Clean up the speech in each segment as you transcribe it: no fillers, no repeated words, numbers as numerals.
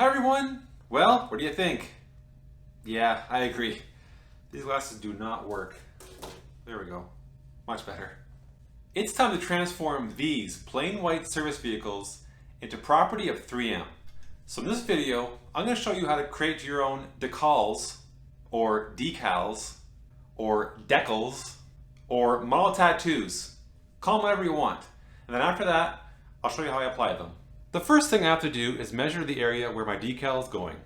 Hi everyone! Well, what do you think? Yeah, I agree. These glasses do not work. There we go. Much better. It's time to transform these plain white service vehicles into property of 3M. So in this video, I'm going to show you how to create your own decals, or decals, or decals, or model tattoos. Call them whatever you want. And then after that, I'll show you how I apply them. The first thing I have to do is measure the area where my decal is going.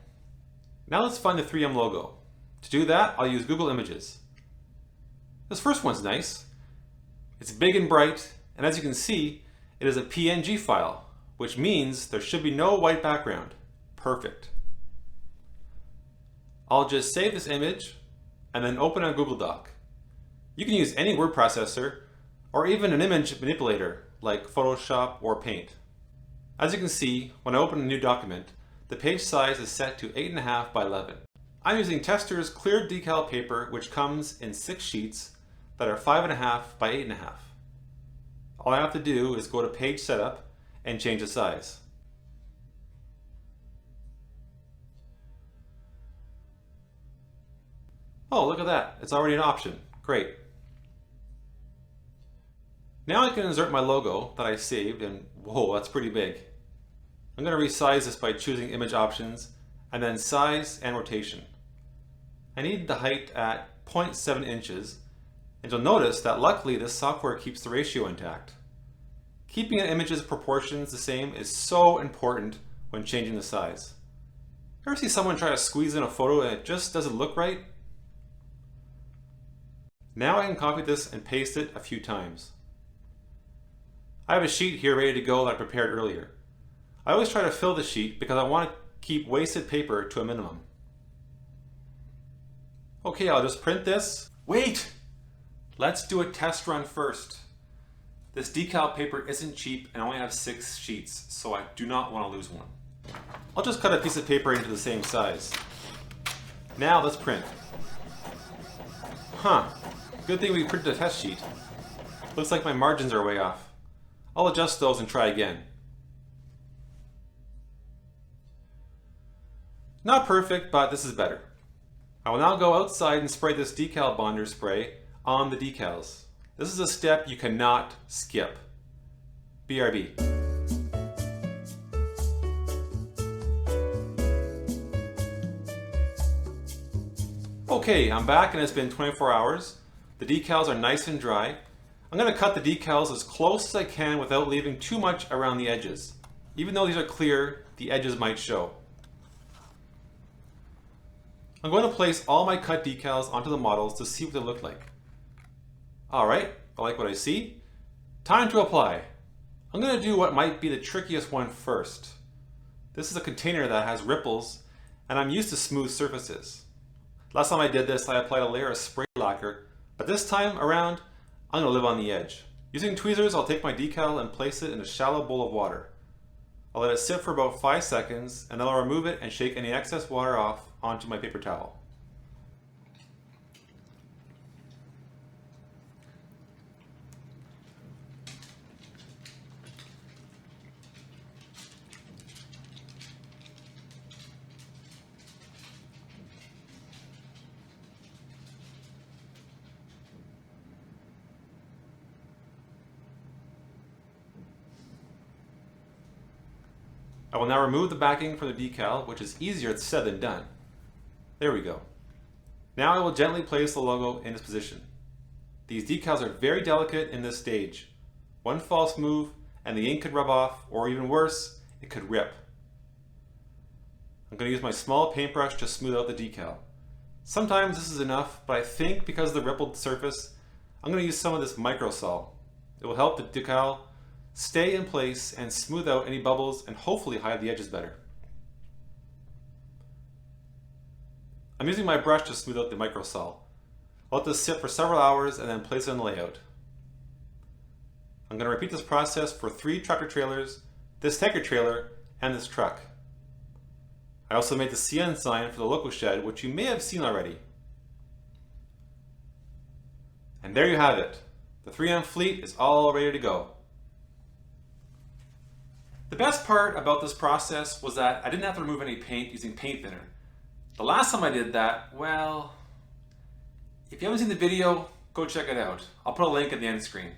Now let's find the 3M logo. To do that, I'll use Google Images. This first one's nice. It's big and bright, and as you can see, it is a PNG file, which means there should be no white background. Perfect. I'll just save this image and then open a Google Doc. You can use any word processor or even an image manipulator like Photoshop or Paint. As you can see, when I open a new document, the page size is set to 8.5 by 11. I'm using Tester's clear decal paper, which comes in 6 sheets that are 5.5 by 8.5. All I have to do is go to Page Setup and change the size. Oh, look at that. It's already an option. Great. Now I can insert my logo that I saved, and whoa, that's pretty big. I'm going to resize this by choosing Image Options, and then Size and Rotation. I need the height at 0.7 inches, and you'll notice that luckily this software keeps the ratio intact. Keeping an image's proportions the same is so important when changing the size. Ever see someone try to squeeze in a photo and it just doesn't look right? Now I can copy this and paste it a few times. I have a sheet here ready to go that I prepared earlier. I always try to fill the sheet because I want to keep wasted paper to a minimum. Okay, I'll just print this. Wait! Let's do a test run first. This decal paper isn't cheap and I only have 6 sheets, so I do not want to lose one. I'll just cut a piece of paper into the same size. Now let's print. Huh, good thing we printed a test sheet. Looks like my margins are way off. I'll adjust those and try again. Not perfect, but this is better. I will now go outside and spray this decal bonder spray on the decals. This is a step you cannot skip. BRB. Okay, I'm back and it's been 24 hours. The decals are nice and dry. I'm going to cut the decals as close as I can without leaving too much around the edges. Even though these are clear, the edges might show. I'm going to place all my cut decals onto the models to see what they look like. Alright, I like what I see. Time to apply. I'm going to do what might be the trickiest one first. This is a container that has ripples, and I'm used to smooth surfaces. Last time I did this, I applied a layer of spray lacquer, but this time around, I'm going to live on the edge. Using tweezers, I'll take my decal and place it in a shallow bowl of water. I'll let it sit for about 5 seconds, and then I'll remove it and shake any excess water off onto my paper towel. I will now remove the backing from the decal, which is easier said than done. There we go. Now I will gently place the logo in its position. These decals are very delicate in this stage. One false move and the ink could rub off, or even worse, it could rip. I'm going to use my small paintbrush to smooth out the decal. Sometimes this is enough, but I think because of the rippled surface, I'm going to use some of this microsol. It will help the decal stay in place and smooth out any bubbles and hopefully hide the edges better. I'm using my brush to smooth out the microsol. I'll let this sit for several hours and then place it in the layout. I'm going to repeat this process for 3 tractor trailers, this tanker trailer, and this truck. I also made the CN sign for the local shed, which you may have seen already. And there you have it. The 3M fleet is all ready to go. The best part about this process was that I didn't have to remove any paint using paint thinner. The last time I did that, well, if you haven't seen the video, go check it out. I'll put a link in the end screen.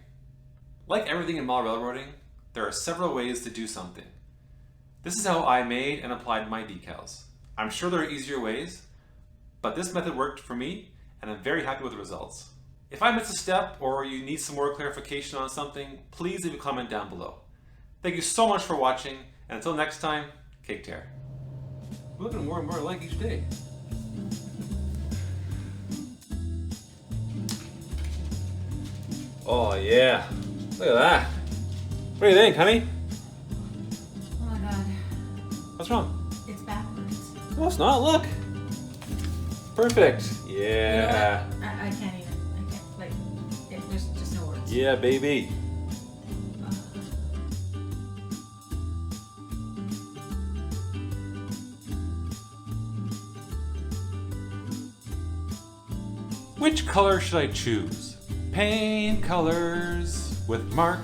Like everything in model railroading, there are several ways to do something. This is how I made and applied my decals. I'm sure there are easier ways, but this method worked for me and I'm very happy with the results. If I missed a step or you need some more clarification on something, please leave a comment down below. Thank you so much for watching, and until next time, cake tear. We're looking more and more alike each day. Oh yeah, look at that. What do you think, honey? Oh my god. What's wrong? It's backwards. No, it's not, look. Perfect. Yeah. You know what? I can't even. I can't, like, there's just no words. Yeah, baby. Which color should I choose? Paint colors with Mark